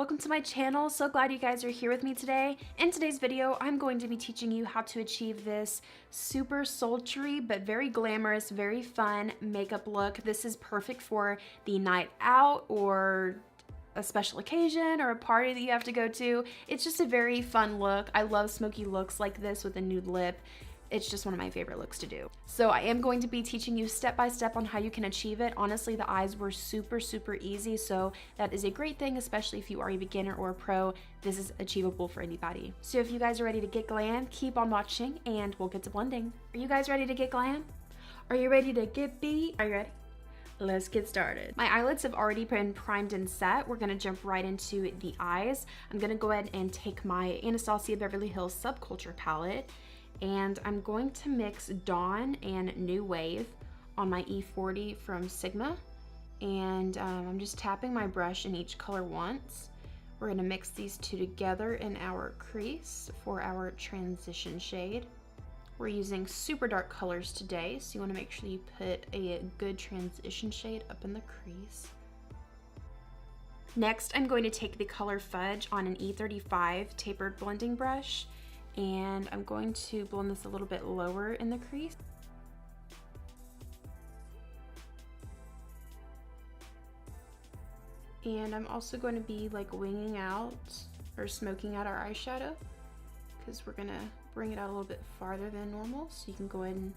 welcome to my channel. So glad you guys are here with me today. In today's video, I'm going to be teaching you how to achieve this super sultry but very glamorous, very fun makeup look. This is perfect for the night out or a special occasion or a party that you have to go to. It's just a very fun look. I love smoky looks like this with a nude lip. It's just one of my favorite looks to do. So I am going to be teaching you step by step on how you can achieve it. Honestly, the eyes were super easy, so that is a great thing, especially if you are a beginner or a pro. This is achievable for anybody. So if you guys are ready to get glam, keep on watching and we'll get to blending. Are you guys ready to get glam? Are you ready to get beat? Are you ready? Let's get started. My eyelids have already been primed and set. We're gonna jump right into the eyes. I'm gonna go ahead and take my Anastasia Beverly Hills Subculture Palette, and I'm going to mix Dawn and New Wave on my E40 from Sigma. And I'm just tapping my brush in each color once. We're gonna mix these two together in our crease for our transition shade. We're using super dark colors today, so you wanna make sure you put a good transition shade up in the crease. Next, I'm going to take the color Fudge on an E35 tapered blending brush, and I'm going to blend this a little bit lower in the crease. And I'm also going to be like winging out or smoking out our eyeshadow, because we're gonna bring it out a little bit farther than normal. So you can go ahead and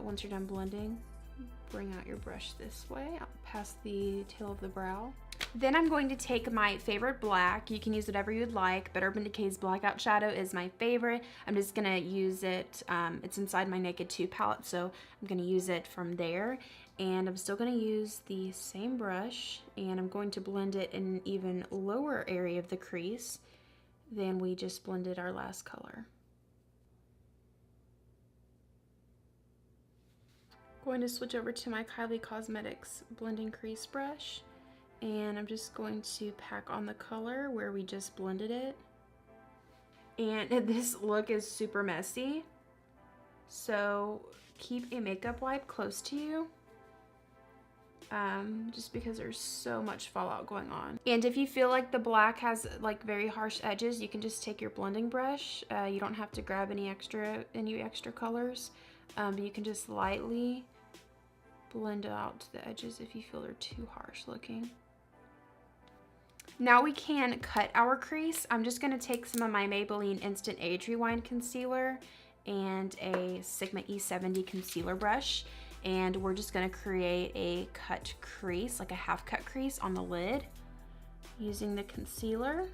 once you're done blending, bring out your brush this way, out past the tail of the brow. Then I'm going to take my favorite black. You can use whatever you'd like, but Urban Decay's Blackout shadow is my favorite. I'm just gonna use it, it's inside my Naked 2 palette, so I'm gonna use it from there. And I'm still gonna use the same brush, and I'm going to blend it in an even lower area of the crease than we just blended our last color. Going to switch over to my Kylie Cosmetics blending crease brush, and I'm just going to pack on the color where we just blended it. And this look is super messy, so keep a makeup wipe close to you, just because there's so much fallout going on. And if you feel like the black has like very harsh edges, you can just take your blending brush. You don't have to grab any extra colors, but you can just lightly blend out the edges if you feel they're too harsh looking. Now we can cut our crease. I'm just gonna take some of my Maybelline Instant Age Rewind Concealer and a Sigma E70 concealer brush, and we're just gonna create a cut crease, like a half cut crease on the lid using the concealer.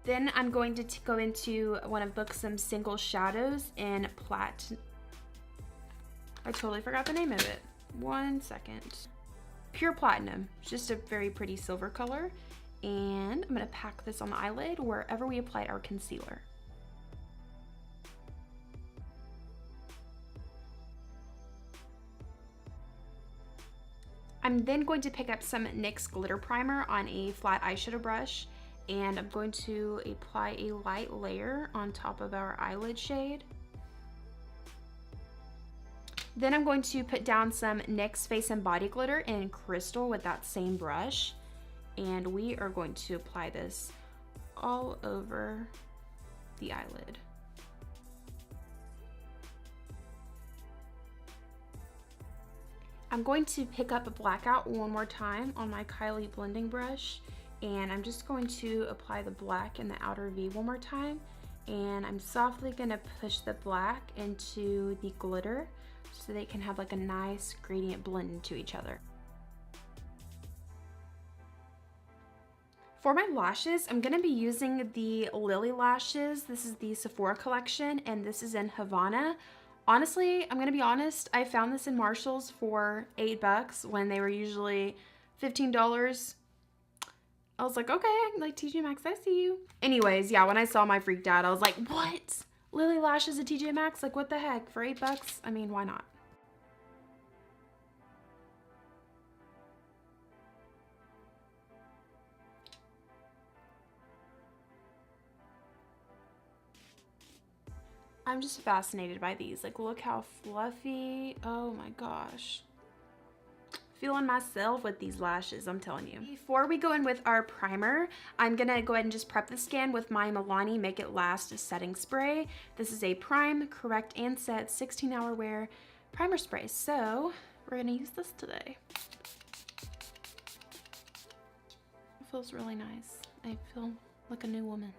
Then I'm going to go into one of Buxom's single shadows in Platinum. I totally forgot the name of it. 1 second. Pure Platinum. It's just a very pretty silver color. And I'm gonna pack this on the eyelid wherever we applied our concealer. I'm then going to pick up some NYX Glitter Primer on a flat eyeshadow brush, and I'm going to apply a light layer on top of our eyelid shade. Then I'm going to put down some NYX Face and Body Glitter in Crystal with that same brush, and we are going to apply this all over the eyelid. I'm going to pick up a Blackout one more time on my Kylie blending brush, and I'm just going to apply the black in the outer V one more time, and I'm softly gonna push the black into the glitter so they can have like a nice gradient blend into each other. For my lashes, I'm gonna be using the Lilly lashes. This is the Sephora collection, and this is in Havana. Honestly, I'm gonna be honest, I found this in Marshall's for $8 when they were usually $15. I was like, okay, like TJMAXX, I see you. Anyways, yeah, when I saw them, I freaked out. I was like, what? Lilly lashes at TJMAXX? Like, what the heck? For $8? I mean, why not? I'm just fascinated by these. Like, look how fluffy. Oh my gosh. Feeling myself with these lashes, I'm telling you. Before we go in with our primer, I'm gonna go ahead and just prep the skin with my Milani Make It Last setting spray. This is a prime, correct, and set 16-hour wear primer spray. So we're gonna use this today. It feels really nice. I feel like a new woman.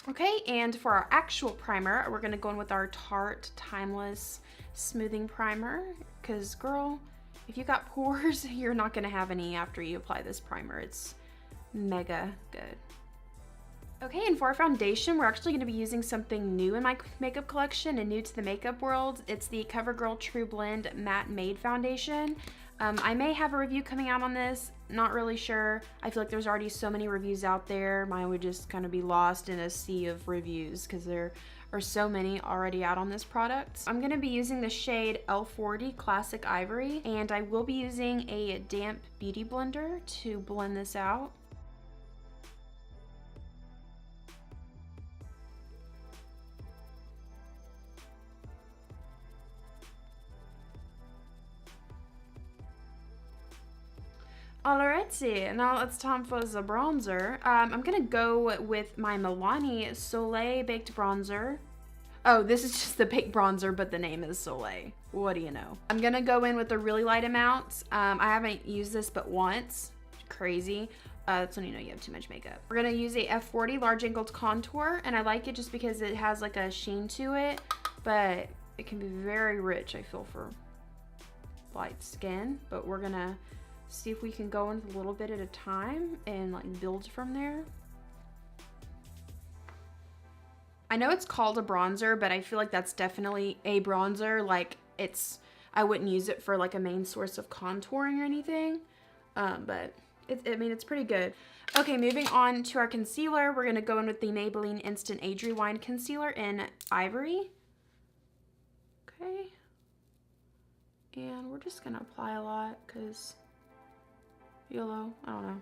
Okay, and for our actual primer, we're gonna go in with our Tarte Timeless Smoothing Primer, because girl, if you got pores, you're not gonna have any after you apply this primer. It's mega good. Okay, and for our foundation, we're actually gonna be using something new in my makeup collection and new to the makeup world. It's the Covergirl Trublend Matte Made Foundation. I may have a review coming out on this, not really sure. I feel like there's already so many reviews out there. Mine would just kind of be lost in a sea of reviews because there are so many already out on this product. I'm gonna be using the shade L40 Classic Ivory, and I will be using a damp beauty blender to blend this out. Alrighty, now it's time for the bronzer. I'm gonna go with my Milani Soleil Baked Bronzer. Oh, this is just the baked bronzer, but the name is Soleil. What do you know? I'm gonna go in with a really light amount. I haven't used this but once. Crazy. That's when you know you have too much makeup. We're gonna use a F40 large angled contour, and I like it just because it has like a sheen to it, but it can be very rich, I feel, for light skin. But we're gonna see if we can go in a little bit at a time and like build from there. I know it's called a bronzer, but I feel like that's definitely a bronzer. Like I wouldn't use it for like a main source of contouring or anything, but I mean, it's pretty good. Okay, moving on to our concealer. We're gonna go in with the Maybelline Instant Age Rewind Concealer in Ivory. Okay. And we're just gonna apply a lot because yellow, I don't know.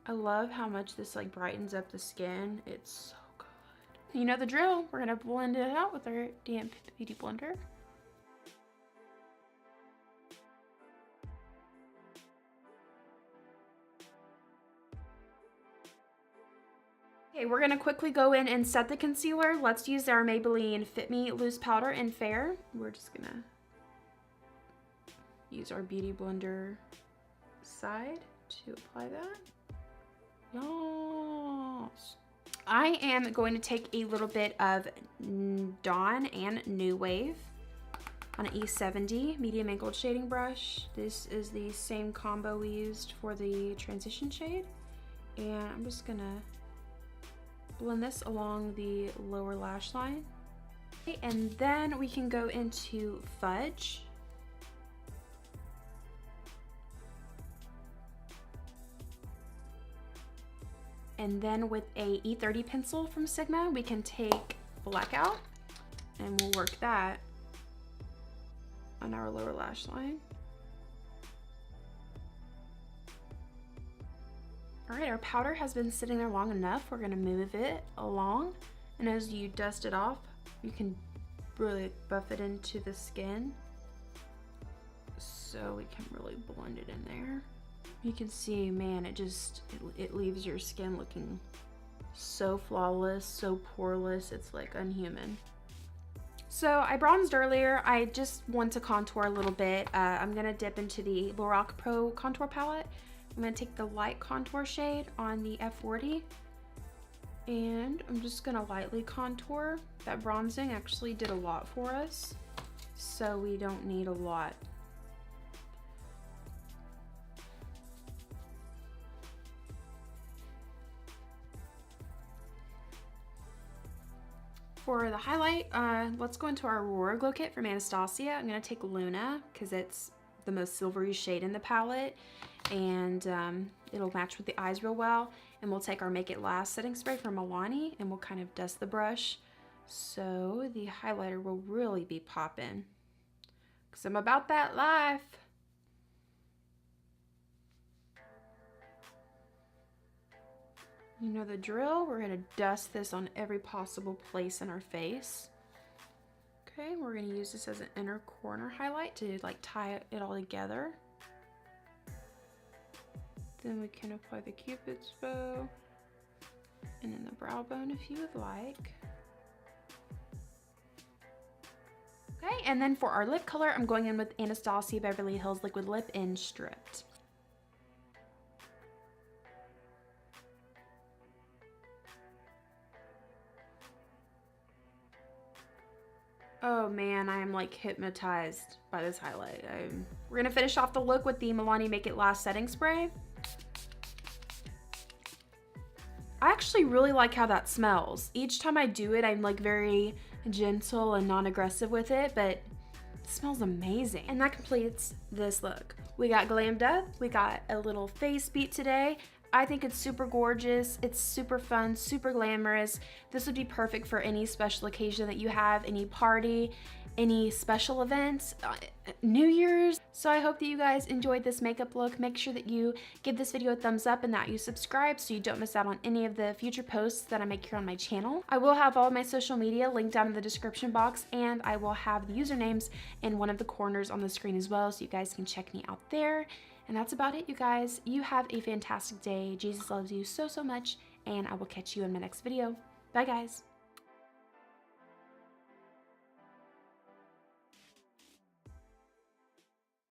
I love how much this like brightens up the skin. It's so good. You know the drill. We're gonna blend it out with our damp beauty blender. Okay, we're gonna quickly go in and set the concealer. Let's use our Maybelline Fit Me Loose Powder in Fair. We're just gonna use our beauty blender side to apply that. Yes. I am going to take a little bit of Dawn and New Wave on an E70 medium angled shading brush. This is the same combo we used for the transition shade. And I'm just gonna blend this along the lower lash line. Okay, and then we can go into Fudge. And then with a E30 pencil from Sigma, we can take Blackout and we'll work that on our lower lash line. All right, our powder has been sitting there long enough. We're gonna move it along. And as you dust it off, you can really buff it into the skin so we can really blend it in there. You can see, man, it leaves your skin looking so flawless, so poreless. It's like unhuman. So I bronzed earlier. I just want to contour a little bit. I'm gonna dip into the Lorac Pro Contour Palette. I'm gonna take the light contour shade on the F40 and I'm just gonna lightly contour. That bronzing actually did a lot for us, so we don't need a lot. For the highlight, let's go into our Aurora Glow Kit from Anastasia. I'm gonna take Luna because it's the most silvery shade in the palette, and it'll match with the eyes real well. And we'll take our Make It Last setting spray from Milani and we'll kind of dust the brush so the highlighter will really be popping because I'm about that life. You know the drill. We're gonna dust this on every possible place in our face. Okay, we're gonna use this as an inner corner highlight to like tie it all together. Then we can apply the Cupid's bow and then the brow bone if you would like. Okay, and then for our lip color, I'm going in with Anastasia Beverly Hills Liquid Lip in Stripped. Oh man, I am like hypnotized by this highlight. We're gonna finish off the look with the Milani Make It Last setting spray. I actually really like how that smells. Each time I do it, I'm like very gentle and non-aggressive with it, but it smells amazing. And that completes this look. We got glammed up, we got a little face beat today. I think it's super gorgeous, it's super fun, super glamorous. This would be perfect for any special occasion that you have, any party, any special events, New Year's. So I hope that you guys enjoyed this makeup look. Make sure that you give this video a thumbs up and that you subscribe so you don't miss out on any of the future posts that I make here on my channel. I will have all my social media linked down in the description box, and I will have the usernames in one of the corners on the screen as well, so you guys can check me out there. And that's about it, you guys. You have a fantastic day. Jesus loves you so, so much, and I will catch you in my next video. Bye, guys.